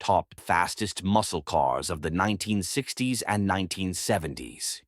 top fastest muscle cars of the 1960s and 1970s.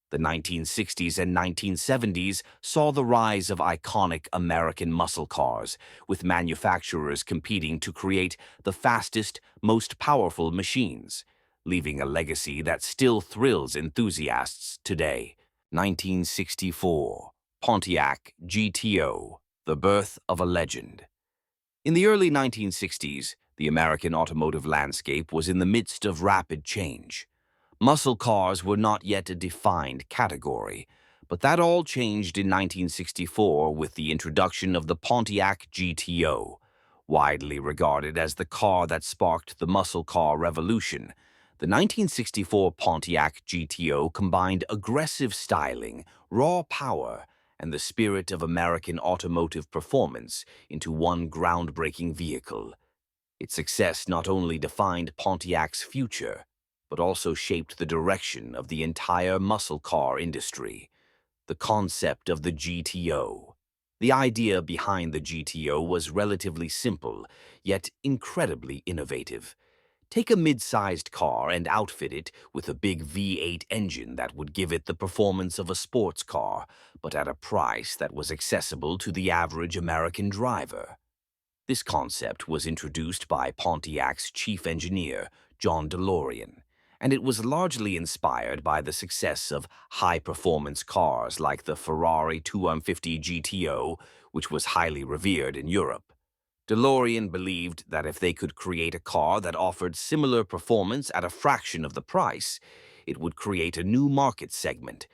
The 1960s and 1970s saw the rise of iconic American muscle cars, with manufacturers competing to create the fastest, most powerful machines, leaving a legacy that still thrills enthusiasts today. 1964, Pontiac GTO, the birth of a legend. In the early 1960s, the American automotive landscape was in the midst of rapid change. Muscle cars were not yet a defined category, but that all changed in 1964 with the introduction of the Pontiac GTO, widely regarded as the car that sparked the muscle car revolution. The 1964 Pontiac GTO combined aggressive styling, raw power, and the spirit of American automotive performance into one groundbreaking vehicle. Its success not only defined Pontiac's future, but also shaped the direction of the entire muscle car industry. The concept of the GTO. The idea behind the GTO was relatively simple, yet incredibly innovative. Take a mid-sized car and outfit it with a big V8 engine that would give it the performance of a sports car, but at a price that was accessible to the average American driver. This concept was introduced by Pontiac's chief engineer, John DeLorean, and it was largely inspired by the success of high-performance cars like the Ferrari 250 GTO, which was highly revered in Europe. DeLorean believed that if they could create a car that offered similar performance at a fraction of the price, it would create a new market segment.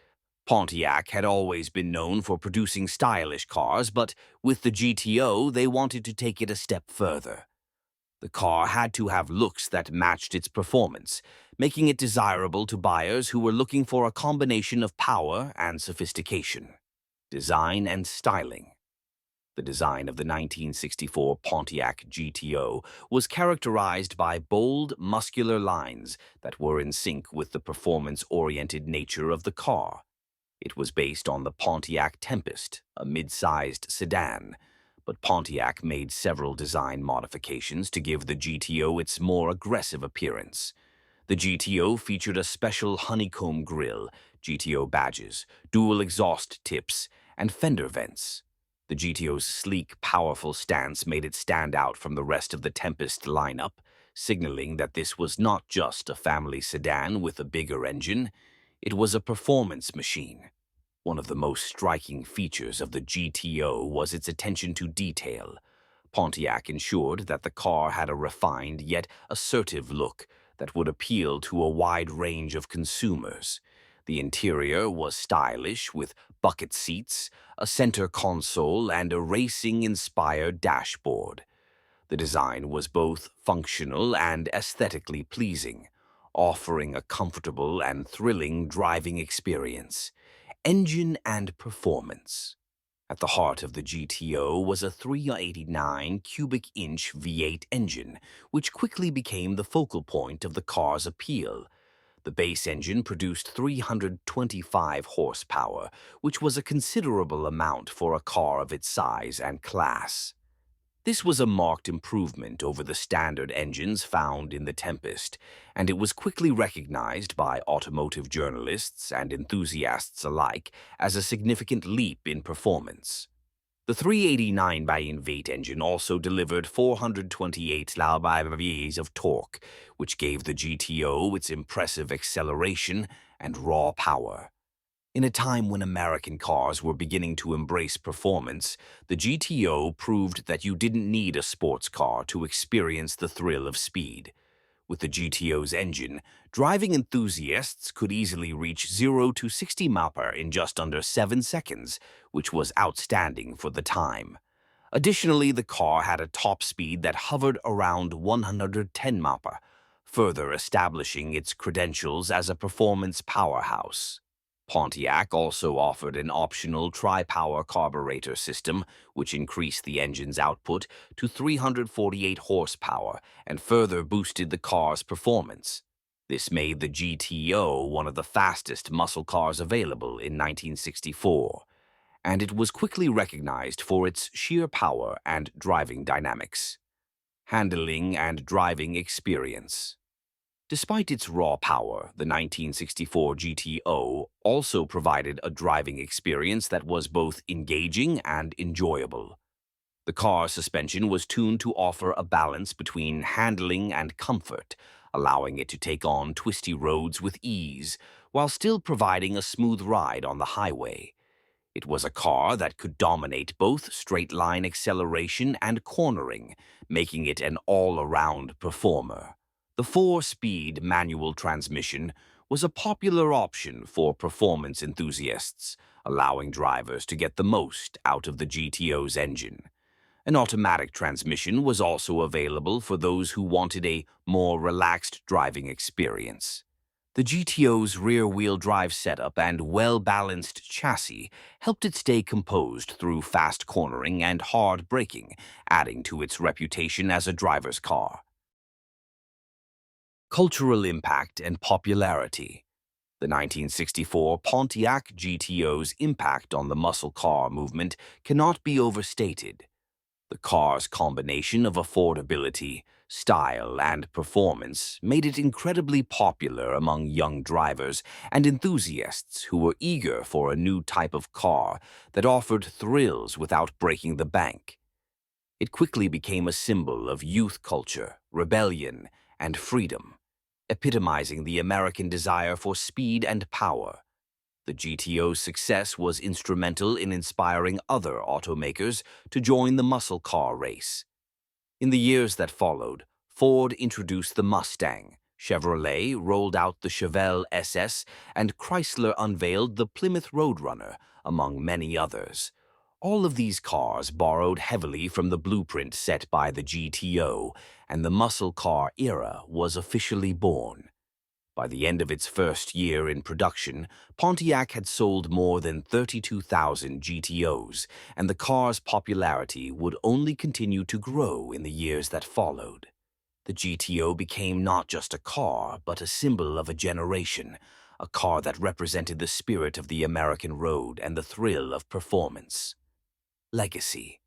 Pontiac had always been known for producing stylish cars, but with the GTO, they wanted to take it a step further. The car had to have looks that matched its performance, making it desirable to buyers who were looking for a combination of power and sophistication. Design and styling. The design of the 1964 Pontiac GTO was characterized by bold, muscular lines that were in sync with the performance-oriented nature of the car. It was based on the Pontiac Tempest, a mid-sized sedan, but Pontiac made several design modifications to give the GTO its more aggressive appearance. The GTO featured a special honeycomb grille, GTO badges, dual exhaust tips, and fender vents. The GTO's sleek, powerful stance made it stand out from the rest of the Tempest lineup, signaling that this was not just a family sedan with a bigger engine, it was a performance machine. One of the most striking features of the GTO was its attention to detail. Pontiac ensured that the car had a refined yet assertive look that would appeal to a wide range of consumers. The interior was stylish with bucket seats, a center console, and a racing-inspired dashboard. The design was both functional and aesthetically pleasing, offering a comfortable and thrilling driving experience. Engine and performance. At the heart of the GTO was a 389 cubic inch V8 engine, which quickly became the focal point of the car's appeal. The base engine produced 325 horsepower, which was a considerable amount for a car of its size and class. This was a marked improvement over the standard engines found in the Tempest, and it was quickly recognized by automotive journalists and enthusiasts alike as a significant leap in performance. The 389 V8 engine also delivered 428 lb-ft of torque, which gave the GTO its impressive acceleration and raw power. In a time when American cars were beginning to embrace performance, the GTO proved that you didn't need a sports car to experience the thrill of speed. With the GTO's engine, driving enthusiasts could easily reach 0 to 60 mph in just under 7 seconds, which was outstanding for the time. Additionally, the car had a top speed that hovered around 110 mph, further establishing its credentials as a performance powerhouse. Pontiac also offered an optional tri-power carburetor system, which increased the engine's output to 348 horsepower and further boosted the car's performance. This made the GTO one of the fastest muscle cars available in 1964, and it was quickly recognized for its sheer power and driving dynamics. Handling and driving experience. Despite its raw power, the 1964 GTO also provided a driving experience that was both engaging and enjoyable. The car's suspension was tuned to offer a balance between handling and comfort, allowing it to take on twisty roads with ease, while still providing a smooth ride on the highway. It was a car that could dominate both straight-line acceleration and cornering, making it an all-around performer. The four-speed manual transmission was a popular option for performance enthusiasts, allowing drivers to get the most out of the GTO's engine. An automatic transmission was also available for those who wanted a more relaxed driving experience. The GTO's rear-wheel drive setup and well-balanced chassis helped it stay composed through fast cornering and hard braking, adding to its reputation as a driver's car. Cultural impact and popularity. The 1964 Pontiac GTO's impact on the muscle car movement cannot be overstated. The car's combination of affordability, style, and performance made it incredibly popular among young drivers and enthusiasts who were eager for a new type of car that offered thrills without breaking the bank. It quickly became a symbol of youth culture, rebellion, and freedom, epitomizing the American desire for speed and power. The GTO's success was instrumental in inspiring other automakers to join the muscle car race. In the years that followed, Ford introduced the Mustang, Chevrolet rolled out the Chevelle SS, and Chrysler unveiled the Plymouth Roadrunner, among many others. All of these cars borrowed heavily from the blueprint set by the GTO, and the muscle car era was officially born. By the end of its first year in production, Pontiac had sold more than 32,000 GTOs, and the car's popularity would only continue to grow in the years that followed. The GTO became not just a car, but a symbol of a generation, a car that represented the spirit of the American road and the thrill of performance. Legacy.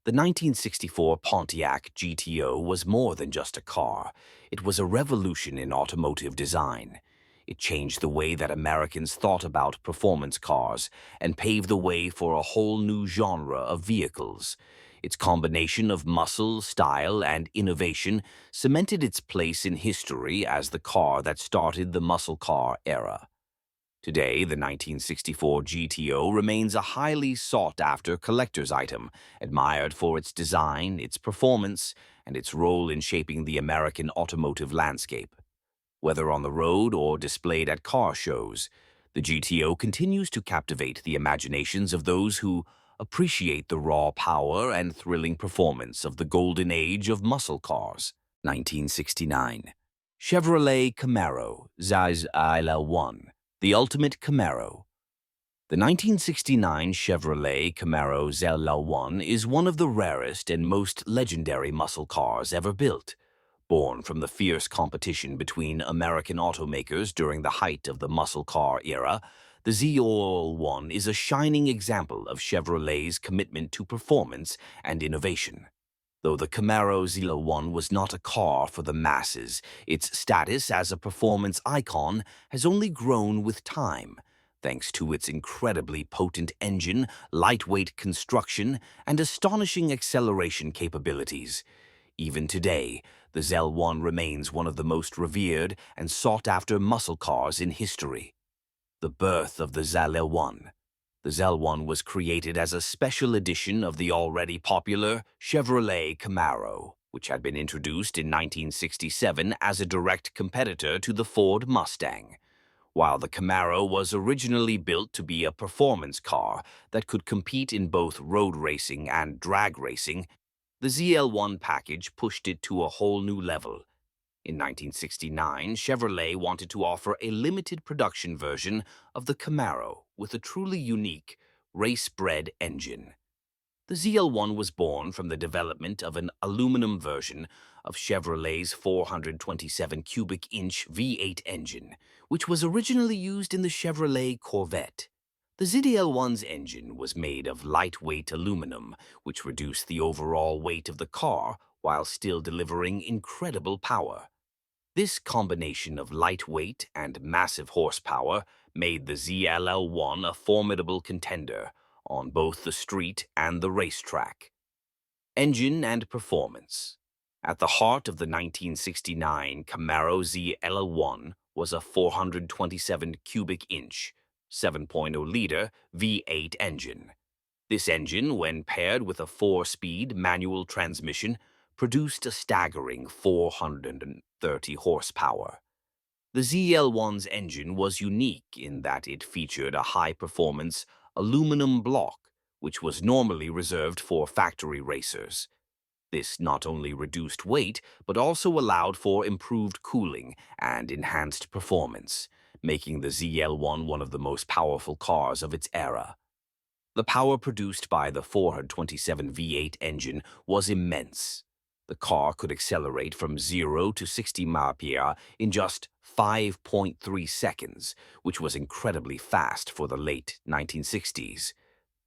The 1964 Pontiac GTO was more than just a car. It was a revolution in automotive design. It changed the way that Americans thought about performance cars and paved the way for a whole new genre of vehicles. Its combination of muscle, style, and innovation cemented its place in history as the car that started the muscle car era. Today, the 1964 GTO remains a highly sought-after collector's item, admired for its design, its performance, and its role in shaping the American automotive landscape. Whether on the road or displayed at car shows, the GTO continues to captivate the imaginations of those who appreciate the raw power and thrilling performance of the golden age of muscle cars. 1969. Chevrolet Camaro ZL1. The ultimate Camaro. The 1969 Chevrolet Camaro ZL1 is one of the rarest and most legendary muscle cars ever built. Born from the fierce competition between American automakers during the height of the muscle car era, the ZL1 is a shining example of Chevrolet's commitment to performance and innovation. Though the Camaro ZL1 was not a car for the masses, its status as a performance icon has only grown with time, thanks to its incredibly potent engine, lightweight construction, and astonishing acceleration capabilities. Even today, the ZL1 remains one of the most revered and sought-after muscle cars in history. The birth of the ZL1. The ZL1 was created as a special edition of the already popular Chevrolet Camaro, which had been introduced in 1967 as a direct competitor to the Ford Mustang. While the Camaro was originally built to be a performance car that could compete in both road racing and drag racing, the ZL1 package pushed it to a whole new level. In 1969, Chevrolet wanted to offer a limited production version of the Camaro with a truly unique, race-bred engine. The ZL1 was born from the development of an aluminum version of Chevrolet's 427 cubic inch V8 engine, which was originally used in the Chevrolet Corvette. The ZL1's engine was made of lightweight aluminum, which reduced the overall weight of the car while still delivering incredible power. This combination of lightweight and massive horsepower made the ZL1 a formidable contender on both the street and the racetrack. Engine and performance. At the heart of the 1969 Camaro ZL1 was a 427 cubic inch, 7.0-liter V8 engine. This engine, when paired with a 4-speed manual transmission, produced a staggering 430 horsepower. The ZL1's engine was unique in that it featured a high-performance aluminum block, which was normally reserved for factory racers. This not only reduced weight, but also allowed for improved cooling and enhanced performance, making the ZL1 one of the most powerful cars of its era. The power produced by the 427 V8 engine was immense. The car could accelerate from 0 to 60 mph in just 5.3 seconds, which was incredibly fast for the late 1960s.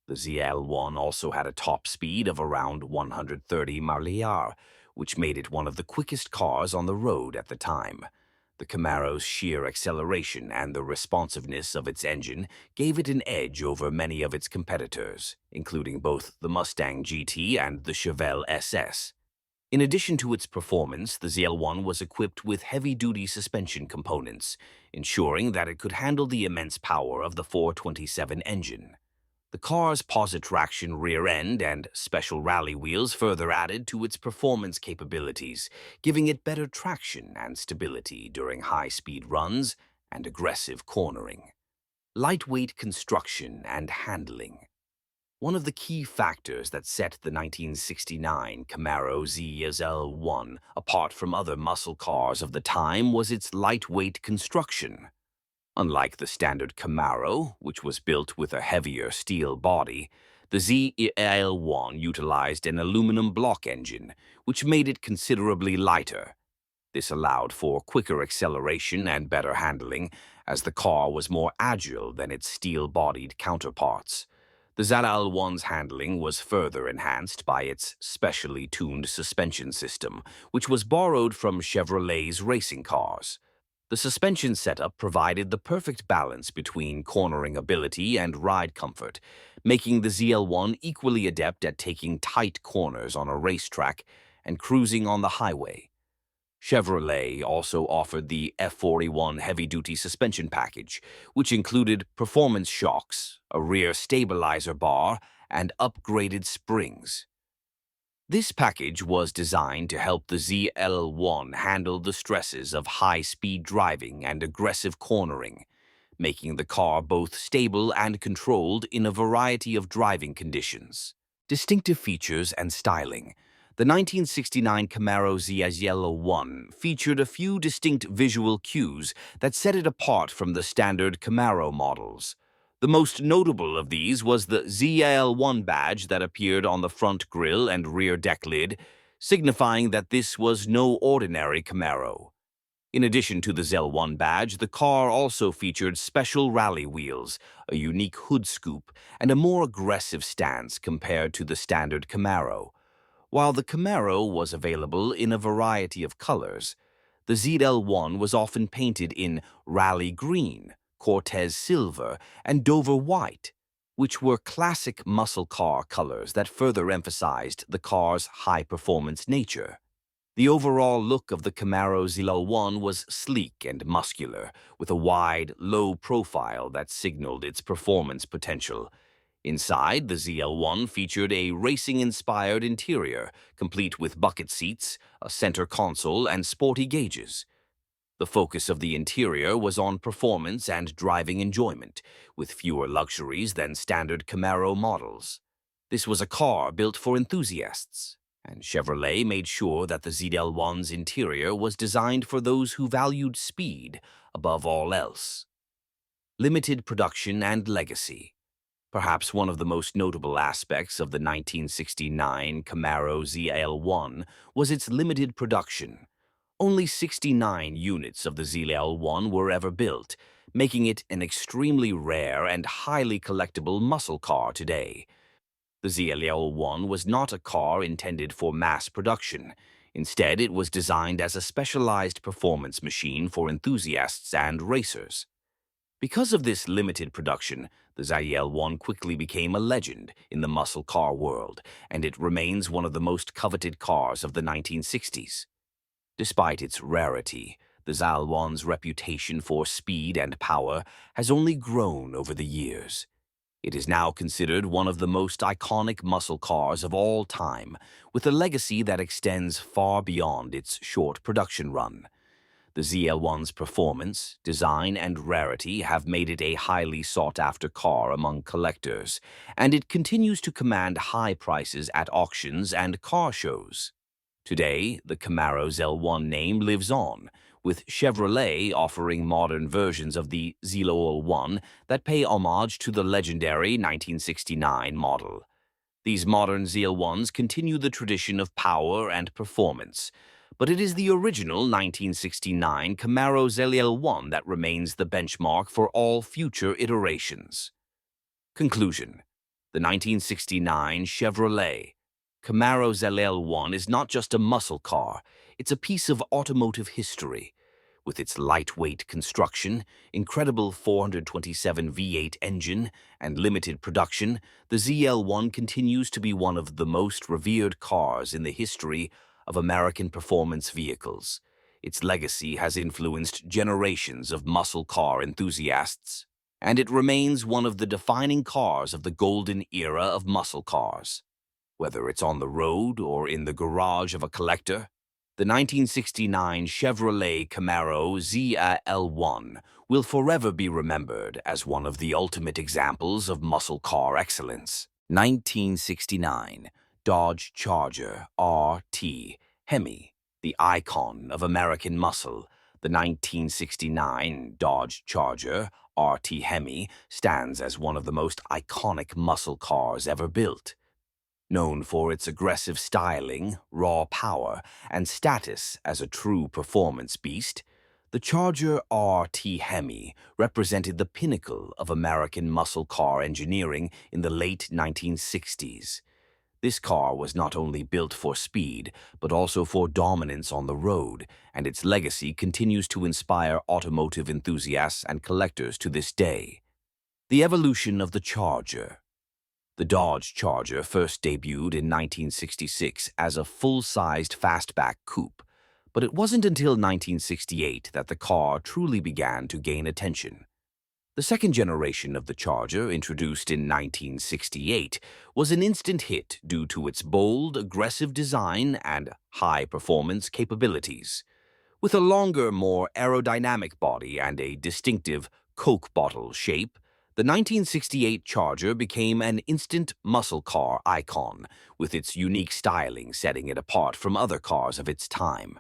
The ZL1 also had a top speed of around 130 mph, which made it one of the quickest cars on the road at the time. The Camaro's sheer acceleration and the responsiveness of its engine gave it an edge over many of its competitors, including both the Mustang GT and the Chevrolet SS. In addition to its performance, the ZL1 was equipped with heavy-duty suspension components, ensuring that it could handle the immense power of the 427 engine. The car's posi-traction rear end and special rally wheels further added to its performance capabilities, giving it better traction and stability during high-speed runs and aggressive cornering. Lightweight construction and handling. One of the key factors that set the 1969 Camaro ZL1 apart from other muscle cars of the time was its lightweight construction. Unlike the standard Camaro, which was built with a heavier steel body, the ZL1 utilized an aluminum block engine, which made it considerably lighter. This allowed for quicker acceleration and better handling, as the car was more agile than its steel-bodied counterparts. The ZL1's handling was further enhanced by its specially tuned suspension system, which was borrowed from Chevrolet's racing cars. The suspension setup provided the perfect balance between cornering ability and ride comfort, making the ZL1 equally adept at taking tight corners on a racetrack and cruising on the highway. Chevrolet also offered the F41 heavy-duty suspension package, which included performance shocks, a rear stabilizer bar, and upgraded springs. This package was designed to help the ZL1 handle the stresses of high-speed driving and aggressive cornering, making the car both stable and controlled in a variety of driving conditions. Distinctive features and styling. The 1969 Camaro ZL1 featured a few distinct visual cues that set it apart from the standard Camaro models. The most notable of these was the ZL1 badge that appeared on the front grille and rear deck lid, signifying that this was no ordinary Camaro. In addition to the ZL1 badge, the car also featured special rally wheels, a unique hood scoop, and a more aggressive stance compared to the standard Camaro. While the Camaro was available in a variety of colors, the ZL1 was often painted in Rally Green, Cortez Silver, and Dover White, which were classic muscle car colors that further emphasized the car's high-performance nature. The overall look of the Camaro ZL1 was sleek and muscular, with a wide, low profile that signaled its performance potential. Inside, the ZL1 featured a racing-inspired interior, complete with bucket seats, a center console, and sporty gauges. The focus of the interior was on performance and driving enjoyment, with fewer luxuries than standard Camaro models. This was a car built for enthusiasts, and Chevrolet made sure that the ZL1's interior was designed for those who valued speed above all else. Limited production and legacy. Perhaps one of the most notable aspects of the 1969 Camaro ZL1 was its limited production. Only 69 units of the ZL1 were ever built, making it an extremely rare and highly collectible muscle car today. The ZL1 was not a car intended for mass production. Instead, it was designed as a specialized performance machine for enthusiasts and racers. Because of this limited production, the ZL1 quickly became a legend in the muscle car world, and it remains one of the most coveted cars of the 1960s. Despite its rarity, the ZL1's reputation for speed and power has only grown over the years. It is now considered one of the most iconic muscle cars of all time, with a legacy that extends far beyond its short production run. The ZL1's performance, design, and rarity have made it a highly sought-after car among collectors, and it continues to command high prices at auctions and car shows. Today, the Camaro ZL1 name lives on, with Chevrolet offering modern versions of the ZL1 that pay homage to the legendary 1969 model. These modern ZL1s continue the tradition of power and performance, but it is the original 1969 Camaro ZL1 that remains the benchmark for all future iterations. Conclusion: the 1969 Chevrolet Camaro ZL1 is not just a muscle car, it's a piece of automotive history. With its lightweight construction, incredible 427 V8 engine, and limited production, the ZL1 continues to be one of the most revered cars in the history of American performance vehicles. Its legacy has influenced generations of muscle car enthusiasts, and it remains one of the defining cars of the golden era of muscle cars. Whether it's on the road or in the garage of a collector, the 1969 Chevrolet Camaro ZL1 will forever be remembered as one of the ultimate examples of muscle car excellence. 1969 Dodge Charger RT Hemi, the icon of American muscle. The 1969 Dodge Charger RT Hemi stands as one of the most iconic muscle cars ever built. Known for its aggressive styling, raw power, and status as a true performance beast, the Charger RT Hemi represented the pinnacle of American muscle car engineering in the late 1960s. This car was not only built for speed, but also for dominance on the road, and its legacy continues to inspire automotive enthusiasts and collectors to this day. The evolution of the Charger. The Dodge Charger first debuted in 1966 as a full-sized fastback coupe, but it wasn't until 1968 that the car truly began to gain attention. The second generation of the Charger, introduced in 1968, was an instant hit due to its bold, aggressive design and high-performance capabilities. With a longer, more aerodynamic body and a distinctive Coke bottle shape, the 1968 Charger became an instant muscle car icon, with its unique styling setting it apart from other cars of its time.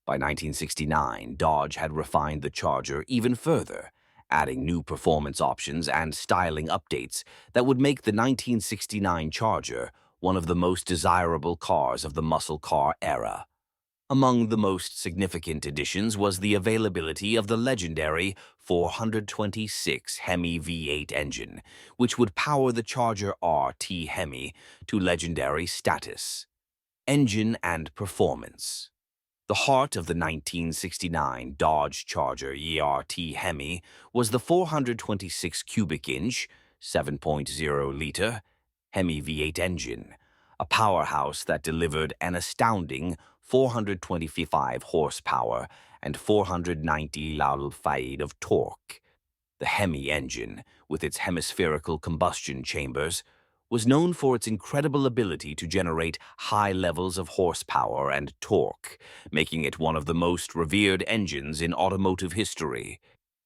By 1969, Dodge had refined the Charger even further, adding new performance options and styling updates that would make the 1969 Charger one of the most desirable cars of the muscle car era. Among the most significant additions was the availability of the legendary 426 Hemi V8 engine, which would power the Charger RT Hemi to legendary status. Engine and performance. The heart of the 1969 Dodge Charger ERT Hemi was the 426 cubic inch, 7.0-liter Hemi V8 engine, a powerhouse that delivered an astounding 425 horsepower and 490 pound-feet of torque. The Hemi engine, with its hemispherical combustion chambers, was known for its incredible ability to generate high levels of horsepower and torque, making it one of the most revered engines in automotive history.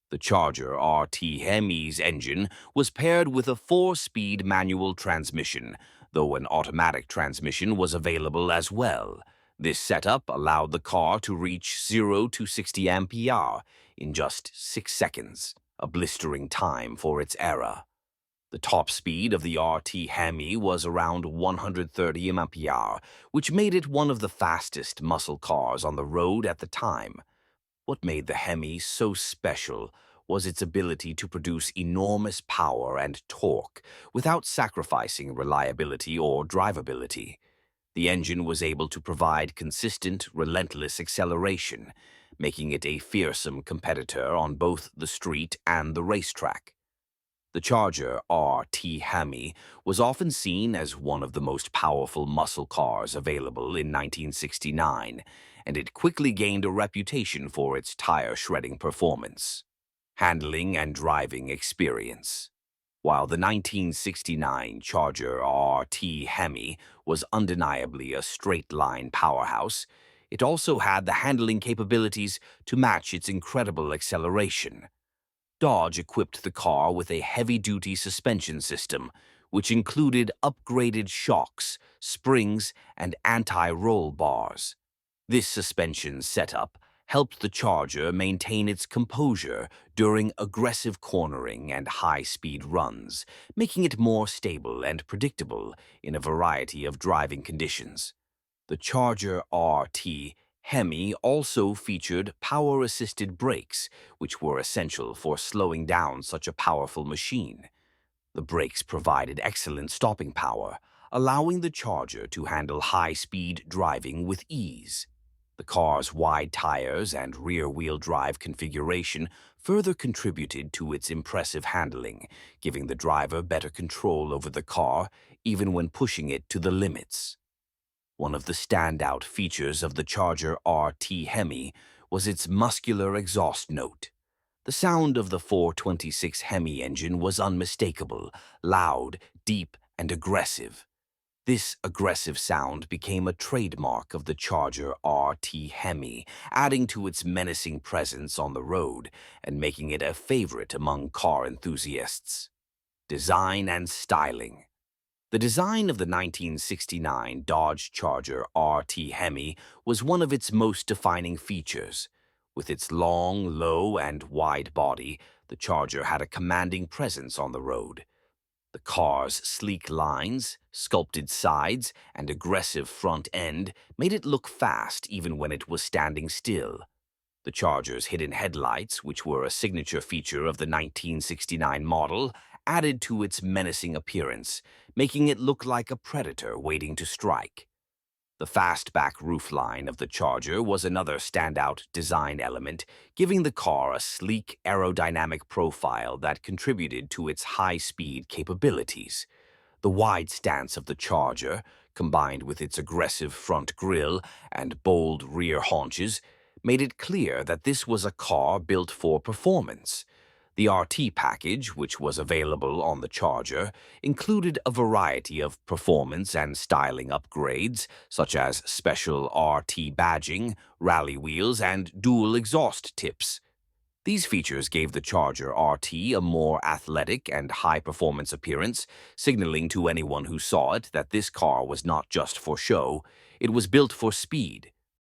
The Charger RT Hemi's engine was paired with a 4-speed manual transmission, though an automatic transmission was available as well. This setup allowed the car to reach 0 to 60 mph in just 6 seconds, a blistering time for its era. The top speed of the RT Hemi was around 130 mph, which made it one of the fastest muscle cars on the road at the time. What made the Hemi so special was its ability to produce enormous power and torque without sacrificing reliability or drivability. The engine was able to provide consistent, relentless acceleration, making it a fearsome competitor on both the street and the racetrack. The Charger RT Hemi was often seen as one of the most powerful muscle cars available in 1969, and it quickly gained a reputation for its tire-shredding performance, handling, and driving experience. While the 1969 Charger RT Hemi was undeniably a straight-line powerhouse, it also had the handling capabilities to match its incredible acceleration. Dodge equipped the car with a heavy-duty suspension system, which included upgraded shocks, springs, and anti-roll bars. This suspension setup helped the Charger maintain its composure during aggressive cornering and high-speed runs, making it more stable and predictable in a variety of driving conditions. The Charger RT Hemi also featured power-assisted brakes, which were essential for slowing down such a powerful machine. The brakes provided excellent stopping power, allowing the Charger to handle high-speed driving with ease. The car's wide tires and rear-wheel drive configuration further contributed to its impressive handling, giving the driver better control over the car even when pushing it to the limits. One of the standout features of the Charger RT Hemi was its muscular exhaust note. The sound of the 426 Hemi engine was unmistakable, loud, deep, and aggressive. This aggressive sound became a trademark of the Charger RT Hemi, adding to its menacing presence on the road and making it a favorite among car enthusiasts. Design and styling. The design of the 1969 Dodge Charger RT Hemi was one of its most defining features. With its long, low, and wide body, the Charger had a commanding presence on the road. The car's sleek lines, sculpted sides, and aggressive front end made it look fast even when it was standing still. The Charger's hidden headlights, which were a signature feature of the 1969 model, added to its menacing appearance, making it look like a predator waiting to strike. The fastback roofline of the Charger was another standout design element, giving the car a sleek, aerodynamic profile that contributed to its high-speed capabilities. The wide stance of the Charger, combined with its aggressive front grille and bold rear haunches, made it clear that this was a car built for performance. The RT package, which was available on the Charger, included a variety of performance and styling upgrades, such as special RT badging, rally wheels, and dual exhaust tips. These features gave the Charger RT a more athletic and high-performance appearance, signaling to anyone who saw it that this car was not just for show, it was built for speed.